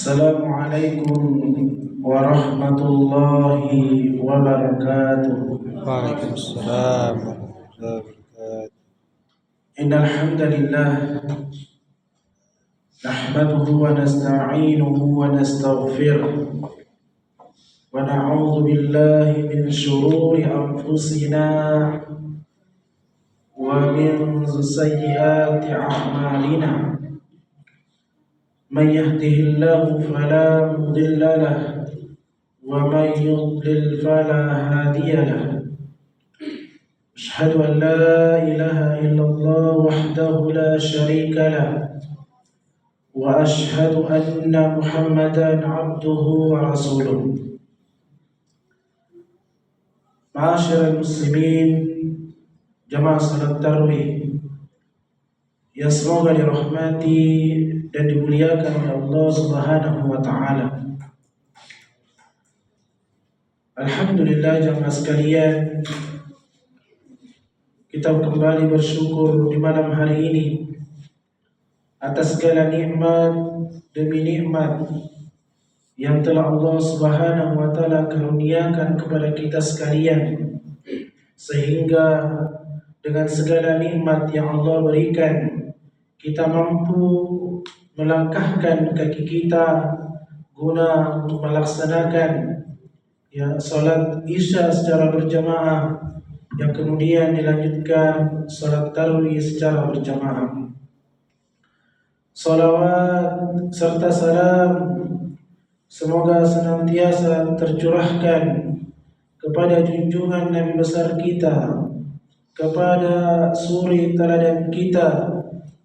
Assalamualaikum warahmatullahi wabarakatuh. Waalaikumsalam warahmatullahi wabarakatuh. Innal hamdalillah nahmaduhu wa nasta'inuhu wa nastaghfiruh wa na'udzu billahi min shururi anfusina wa min sayyiati a'malina. Man yahdihillahu fala mudilla lahu wa man yudlil fala hadiya lahu. أشهد أن لا إله إلا الله وحده لا شريك له وأشهد أن محمدا عبده ورسوله. Ma'asyiral muslimin, jamaah salat tarawih yang semoga dirahmati dan dimuliakan oleh Allah Subhanahu wa taala. Alhamdulillah jamaah sekalian, kita kembali bersyukur di malam hari ini atas segala nikmat demi nikmat yang telah Allah Subhanahu wa taala karuniakan kepada kita sekalian, sehingga dengan segala nikmat yang Allah berikan kita mampu melangkahkan kaki kita guna untuk melaksanakan salat Isya secara berjamaah, yang kemudian dilanjutkan salat tarawih secara berjamaah. Salawat serta salam semoga senantiasa tercurahkan kepada junjungan Nabi besar kita, kepada suri teladan kita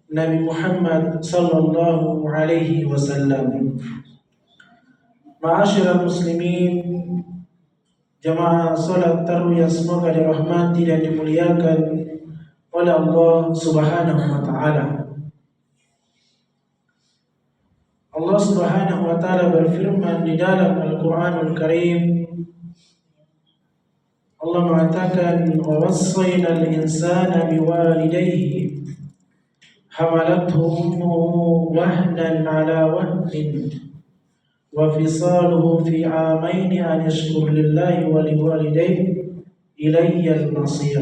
Nabi Muhammad sallallahu alaihi wasallam. Ma'asyiral muslimin, jamaah salat tarawih yang semoga dirahmati dan dimuliakan oleh Allah Subhanahu wa taala. Allah Subhanahu wa taala berfirman di dalam Al-Qur'anul Karim. Allah mengatakan, "Wa wassayna al-insana biwalidayhi hamalathu ummuhu wahnan 'ala wahnin wa fisaluhu fi 'amayn an yashkur lillahi wa liwalidayhi ilayya al-masir."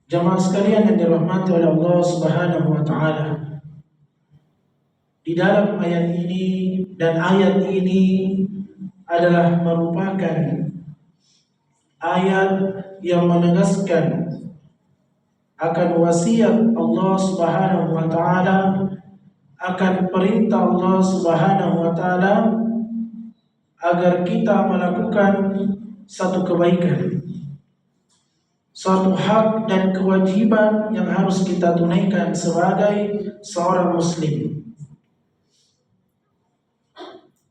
Jamaah sekalian yang dirahmati oleh Allah Subhanahu wa taala, di dalam ayat ini dan ayat ini adalah merupakan ayat yang menegaskan akan wasiat Allah Subhanahu wa taala, akan perintah Allah Subhanahu wa taala agar kita melakukan satu kebaikan, suatu hak dan kewajiban yang harus kita tunaikan sebagai seorang muslim.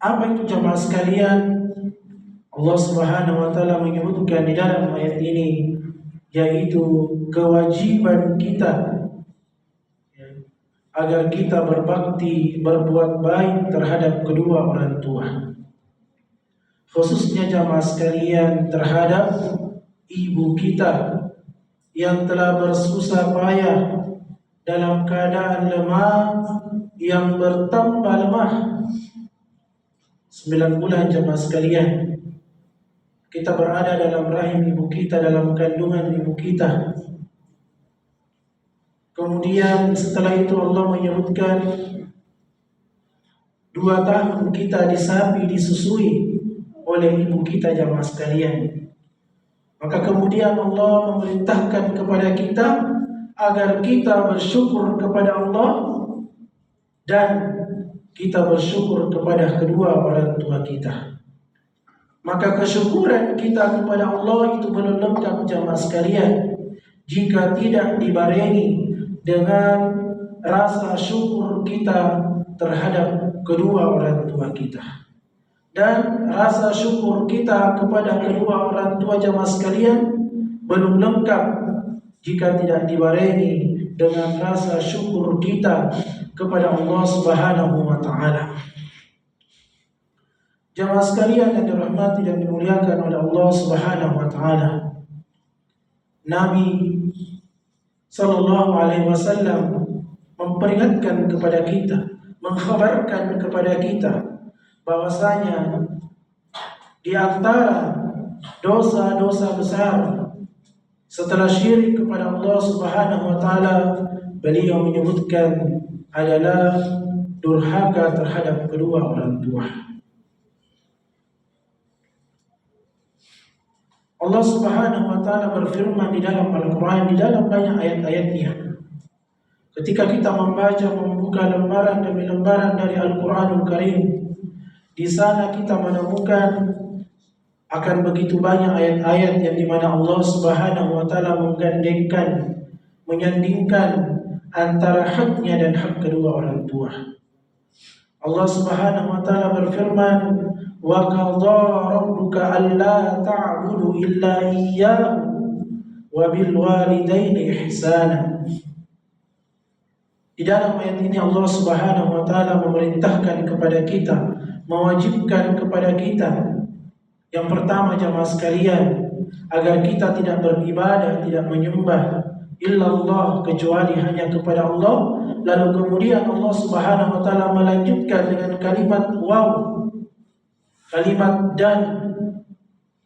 Apa itu jamaah sekalian? Allah Subhanahu wa taala menyebutkan di dalam ayat ini, yaitu kewajiban kita agar kita berbakti, berbuat baik terhadap kedua orang tua. Khususnya jamaah sekalian terhadap ibu kita yang telah bersusah payah dalam keadaan lemah yang bertambah lemah. 9 bulan jamaah sekalian kita berada dalam rahim ibu kita, dalam kandungan ibu kita. Kemudian setelah itu Allah menyebutkan 2 tahun kita disapi, disusui oleh ibu kita jamaah sekalian. Maka kemudian Allah memerintahkan kepada kita agar kita bersyukur kepada Allah dan kita bersyukur kepada kedua orang tua kita. Maka kesyukuran kita kepada Allah itu belum lengkap jamaah sekalian jika tidak dibarengi dengan rasa syukur kita terhadap kedua orang tua kita. Dan rasa syukur kita kepada kedua orang tua jamaah sekalian belum lengkap jika tidak dibarengi dengan rasa syukur kita kepada Allah Subhanahu wa taala. Jamaah sekalian yang dirahmati dan dimuliakan oleh Allah Subhanahu wa taala, Nabi sallallahu alaihi wasallam memperingatkan kepada kita, mengkhabarkan kepada kita bahwasanya di antara dosa-dosa besar setelah syirik kepada Allah Subhanahu wa taala, beliau menyebutkan adalah durhaka terhadap kedua orang tua. Allah Subhanahu wa taala berfirman di dalam Al-Qur'an, di dalam banyak ayat-ayatnya. Ketika kita membuka lembaran demi lembaran dari Al-Qur'anul Karim, di sana kita menemukan akan begitu banyak ayat-ayat yang dimana Allah Subhanahu wa taala menggandengkan, menyandingkan antara haknya dan hak kedua orang tua. Allah Subhanahu wa taala berfirman, "Wa qadha rabbuka alla ta'budu illa iyyahu wa bil walidaini ihsana." Di dalam ayat ini Allah Subhanahu wa taala memerintahkan kepada kita, mewajibkan kepada kita, yang pertama jamaah sekalian, agar kita tidak beribadah, tidak menyembah illallah kecuali hanya kepada Allah. Lalu kemudian Allah Subhanahu wa taala melanjutkan dengan kalimat waw, kalimat dan.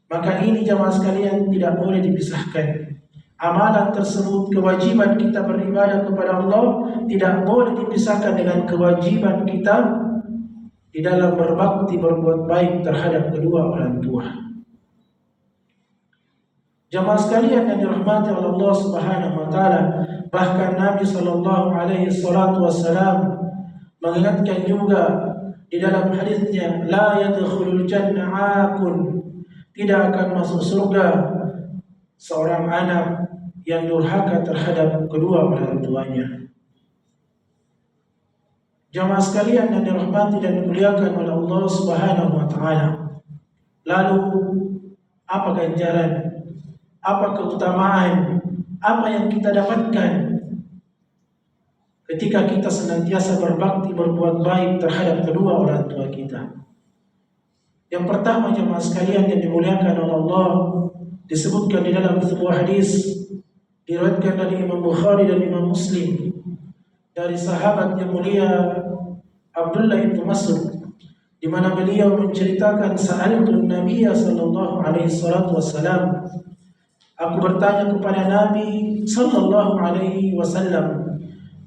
Maka ini jamaah sekalian tidak boleh dipisahkan. Amalan tersebut, kewajiban kita beribadah kepada Allah, tidak boleh dipisahkan dengan kewajiban kita di dalam berbakti, berbuat baik terhadap kedua orang tua. Jamaah sekalian yang dirahmati oleh Allah Subhanahu wa taala, bahkan Nabi sallallahu alaihi wasallam mengingatkan juga di dalam hadisnya, la yadkhulul jannah akun, tidak akan masuk surga seorang anak yang durhaka terhadap kedua orang tuanya. Jamaah sekalian yang dirahmati dan dimuliakan oleh Allah Subhanahu wa taala. Lalu apa ganjaran? Apa keutamaan? Apa yang kita dapatkan ketika kita senantiasa berbakti, berbuat baik terhadap kedua orang tua kita? Yang pertama jemaah sekalian yang dimuliakan oleh Allah, disebutkan di dalam sebuah hadis diriwayatkan dari Imam Bukhari dan Imam Muslim dari sahabat yang mulia Abdullah bin Mas'ud, di mana beliau menceritakan, sa'altu Nabi sallallahu alaihi wasallam, aku bertanya kepada Nabi sallallahu alaihi wasallam,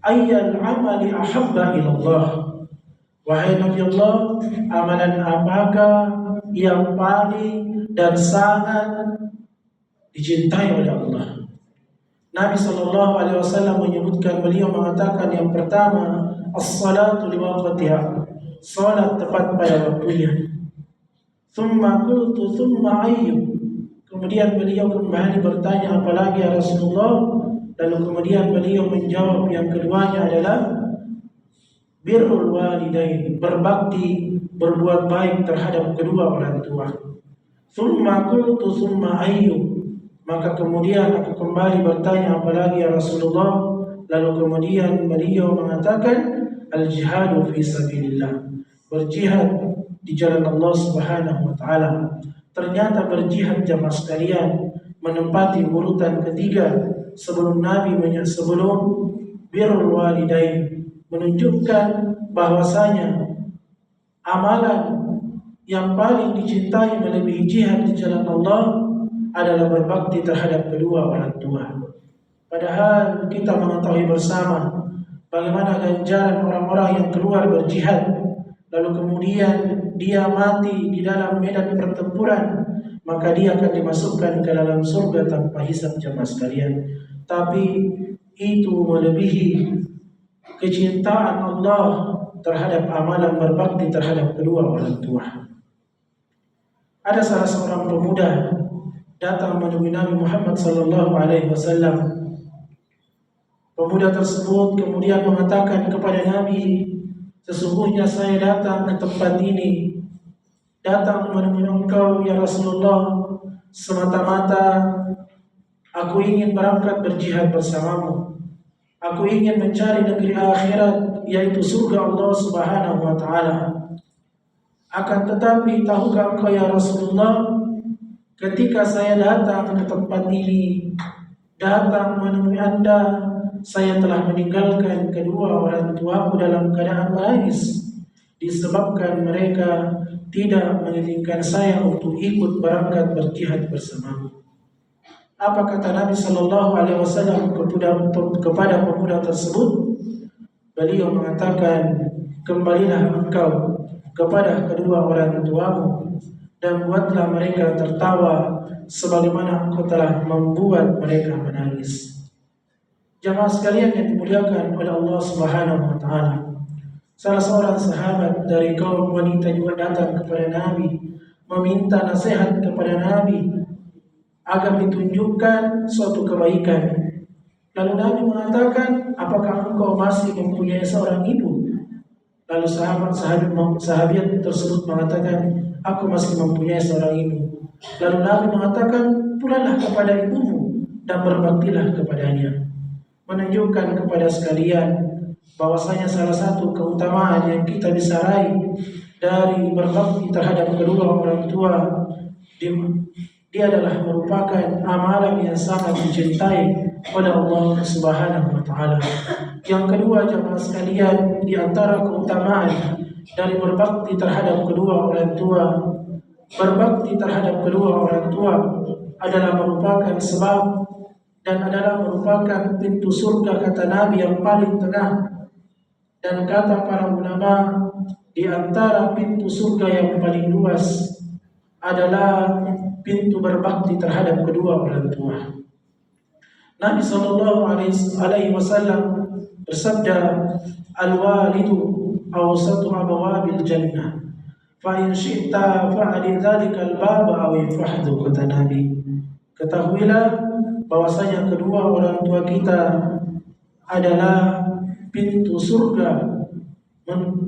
ayyal amali ahabba ila Allah, wahai Nabi Allah, amalan apakah yang paling dan sangat dicintai oleh Allah? Nabi sallallahu alaihi wasallam menyebutkan, beliau mengatakan yang pertama, as-salatu li waqtiha, salat tepat pada waktunya. Thumma qultu thumma ayyu, kemudian beliau kembali bertanya, apalagi ya Rasulullah? Lalu kemudian beliau menjawab, yang keduanya adalah birrul walidain, berbakti, berbuat baik terhadap kedua orang tua. Thumma qultu thumma ayyu, maka kemudian aku kembali bertanya, apalagi ya Rasulullah? Lalu kemudian beliau mengatakan, al-jihadu fi sabilillah, berjihad di jalan Allah Subhanahu wa taala. Ternyata berjihad jamaah sekalian menempati urutan ketiga sebelum birrul walidain, menunjukkan bahwasanya amalan yang paling dicintai melebihi jihad di jalan Allah adalah berbakti terhadap kedua orang tua. Padahal kita mengetahui bersama bagaimana ganjaran orang-orang yang keluar berjihad, lalu kemudian dia mati di dalam medan pertempuran, maka dia akan dimasukkan ke dalam surga tanpa hisab jamaah sekalian. Tapi itu melebihi kecintaan Allah terhadap amalan berbakti terhadap kedua orang tua. Ada salah seorang pemuda datang menemui Nabi Muhammad sallallahu alaihi wasallam. Pemuda tersebut kemudian mengatakan kepada Nabi, sesungguhnya saya datang ke tempat ini, datang menemui engkau ya Rasulullah, semata-mata aku ingin berangkat berjihad bersamamu. Aku ingin mencari negeri akhirat, yaitu surga Allah Subhanahu wa taala. Akan tetapi tahukah engkau ya Rasulullah, ketika saya datang ke tempat ini, datang menemui Anda, saya telah meninggalkan kedua orang tuaku dalam keadaan menangis, disebabkan mereka tidak mengizinkan saya untuk ikut berangkat berjihad bersamamu. Apa kata Nabi Sallallahu Alaihi Wasallam kepada pemuda tersebut? Beliau mengatakan, kembalilah engkau kepada kedua orang tuamu dan buatlah mereka tertawa sebagaimana engkau telah membuat mereka menangis. Jamaah sekalian yang dimuliakan oleh Allah Subhanahu wa taala, salah seorang sahabat dari kaum wanita juga datang kepada Nabi meminta nasihat kepada Nabi agar ditunjukkan suatu kebaikan. Lalu Nabi mengatakan, apakah engkau masih mempunyai seorang ibu? Lalu sahabat tersebut mengatakan, aku masih mempunyai seorang ibu. Lalu Nabi mengatakan, pulanglah kepada ibumu dan berbaktilah kepadanya. Menunjukkan kepada sekalian bahwasanya salah satu keutamaan yang kita bisa raih dari berbakti terhadap kedua orang tua, dia adalah merupakan amalan yang sangat dicintai oleh Allah Subhanahu wa taala. Yang kedua, jemaah sekalian, di antara keutamaan dari berbakti terhadap kedua orang tua, berbakti terhadap kedua orang tua adalah merupakan sebab dan adalah merupakan pintu surga, kata Nabi, yang paling tengah. Dan kata para ulama, di antara pintu surga yang paling luas adalah pintu berbakti terhadap kedua orang tua. Nabi Sallallahu Alaihi Wasallam bersabda, al-walidu awsatu abwabil jannah, fa in syi'ta fa'ali dzalika al-baba aw ifahdu, kata Nabi. Ketahuilah bahwasanya kedua orang tua kita adalah pintu surga,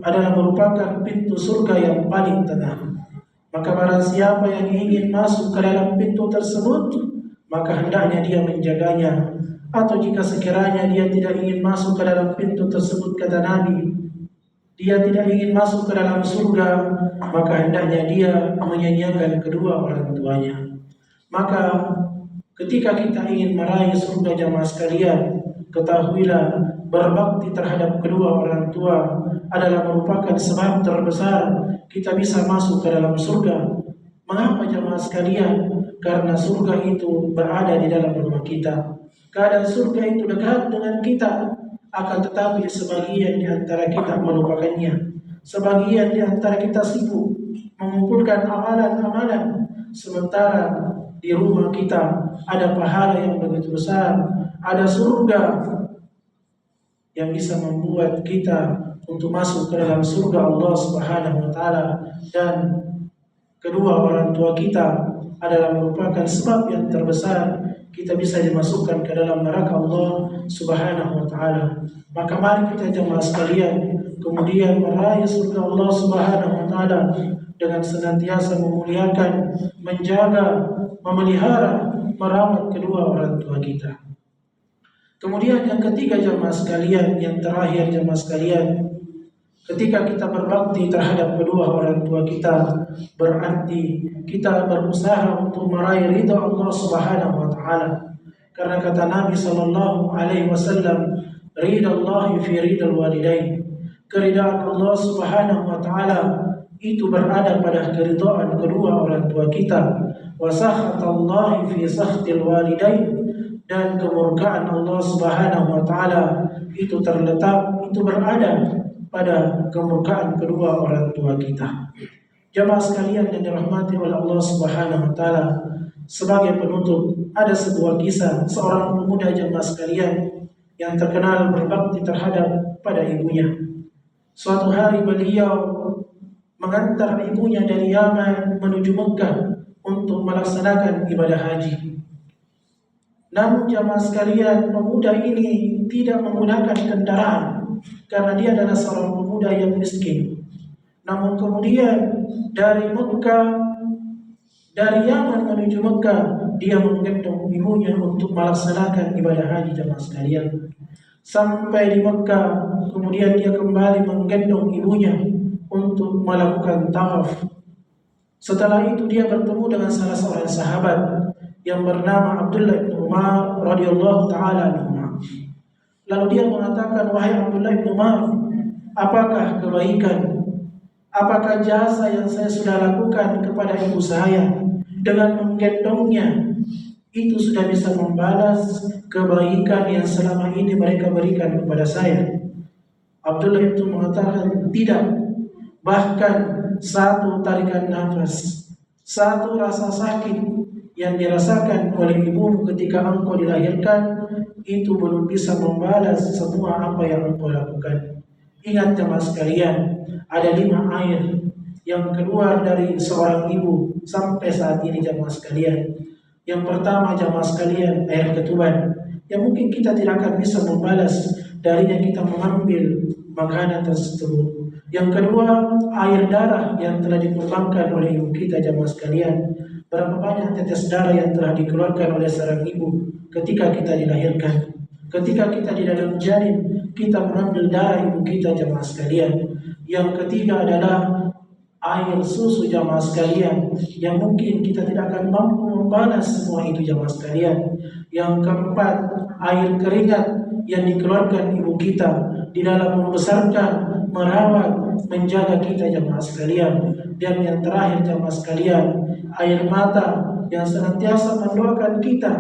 adalah merupakan pintu surga yang paling tengah. Maka barang siapa yang ingin masuk ke dalam pintu tersebut, maka hendaknya dia menjaganya. Atau jika sekiranya dia tidak ingin masuk ke dalam pintu tersebut, kata Nabi, dia tidak ingin masuk ke dalam surga, maka hendaknya dia menyanyiakan kedua orang tuanya. Maka ketika kita ingin meraih surga, jamaah sekalian, ketahuilah berbakti terhadap kedua orang tua adalah merupakan sebab terbesar kita bisa masuk ke dalam surga. Mengapa, jamaah sekalian? Karena surga itu berada di dalam rumah kita. Keadaan surga itu dekat dengan kita, akan tetapi sebagian di antara kita melupakannya. Sebagian di antara kita sibuk mengumpulkan amalan-amalan, sementara di rumah kita ada pahala yang begitu besar, ada surga yang bisa membuat kita untuk masuk ke dalam surga Allah Subhanahu wa taala. Dan kedua orang tua kita adalah merupakan sebab yang terbesar kita bisa dimasukkan ke dalam neraka Allah Subhanahu wa taala. Maka mari kita jemaah sekalian kemudian meraih surga Allah Subhanahu wa taala dengan senantiasa memuliakan, menjaga, memelihara, merawat kedua orang tua kita. Kemudian yang ketiga, jemaah sekalian, yang terakhir, jemaah sekalian, ketika kita berbakti terhadap kedua orang tua kita, berarti kita berusaha untuk meraih ridha Allah Subhanahu wa taala. Karena kata Nabi Sallallahu Alaihi Wasallam, ridha Allah fi ridha walidain. Keridhaan Allah Subhanahu wa taala itu berada pada keridhaan kedua orang tua kita. Wa sakhatallahi fi sakhtil walidain, dan kemurkaan Allah Subhanahu wa taala itu berada pada kemurkaan kedua orang tua kita. Jamaah sekalian yang dirahmati oleh Allah Subhanahu wa taala, sebagai penutup ada sebuah kisah seorang pemuda, jamaah sekalian, yang terkenal berbakti terhadap pada ibunya. Suatu hari beliau mengantar ibunya dari Yaman menuju Mekah untuk melaksanakan ibadah haji. Namun jamaah sekalian, pemuda ini tidak menggunakan kendaraan karena dia adalah seorang pemuda yang miskin. Namun kemudian dari Yaman menuju Mekah, dia menggendong ibunya untuk melaksanakan ibadah haji, jamaah sekalian. Sampai di Mekah, kemudian dia kembali menggendong ibunya untuk melakukan tawaf. Setelah itu dia bertemu dengan salah seorang sahabat yang bernama Abdullah bin Umar radhiyallahu taala anhu. Lalu dia mengatakan, wahai Abdullah bin Umar, apakah kebaikan, apakah jasa yang saya sudah lakukan kepada ibu saya dengan menggendongnya itu sudah bisa membalas kebaikan yang selama ini mereka berikan kepada saya? Abdullah itu mengatakan tidak. Bahkan satu tarikan nafas, satu rasa sakit yang dirasakan oleh ibumu ketika engkau dilahirkan itu belum bisa membalas semua apa yang engkau lakukan. Ingat jemaah sekalian, ada 5 air yang keluar dari seorang ibu sampai saat ini jemaah sekalian. Yang pertama jemaah sekalian, air ketuban, yang mungkin kita tidak akan bisa membalas darinya kita mengambil makanan tersebut. Yang kedua, air darah yang telah ditumpahkan oleh ibu kita jemaah sekalian. Berapa banyak tetes darah yang telah dikeluarkan oleh seorang ibu ketika kita dilahirkan. Ketika kita di dalam janin, kita mengambil darah ibu kita jemaah sekalian. Yang ketiga adalah air susu jemaah sekalian, yang mungkin kita tidak akan mampu membalas semua itu jemaah sekalian. Yang keempat, air keringat yang dikeluarkan ibu kita di dalam membesarkan, merawat, menjaga kita jemaah sekalian. Dan yang terakhir jemaah sekalian, air mata yang senantiasa mendoakan kita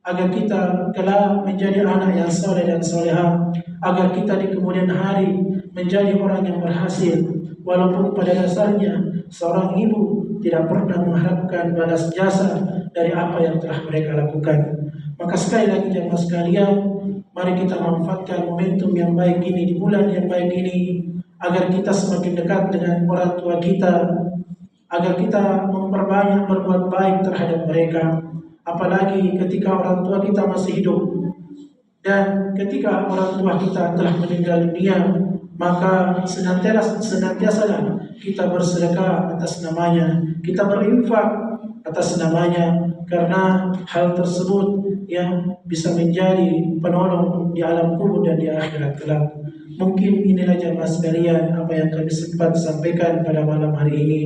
agar kita kelak menjadi anak yang soleh dan solehah, agar kita di kemudian hari menjadi orang yang berhasil. Walaupun pada dasarnya seorang ibu tidak pernah mengharapkan balas jasa dari apa yang telah mereka lakukan. Maka sekali lagi jemaah sekalian, mari kita manfaatkan momentum yang baik ini di bulan yang baik ini, agar kita semakin dekat dengan orang tua kita, agar kita memperbanyak berbuat baik terhadap mereka. Apalagi ketika orang tua kita masih hidup, dan ketika orang tua kita telah meninggal dunia, maka senantiasalah kita bersedekah atas namanya, kita berinfak atas namanya, karena hal tersebut yang bisa menjadi penolong di alam kubur dan di akhirat kelak. Mungkin inilah jemaah sekalian apa yang kami sempat sampaikan pada malam hari ini.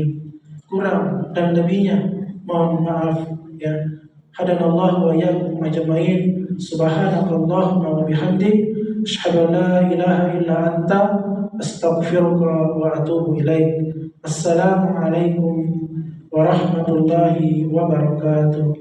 Kurang dan lebihnya mohon maaf ya. Hadanallahu wa iyyakum ajmain. Subhanakallahumma wa bihamdik, asyhadu an la ilaha illa anta, astaghfiruka wa atubu ilaik. Assalamualaikum warahmatullahi wabarakatuh.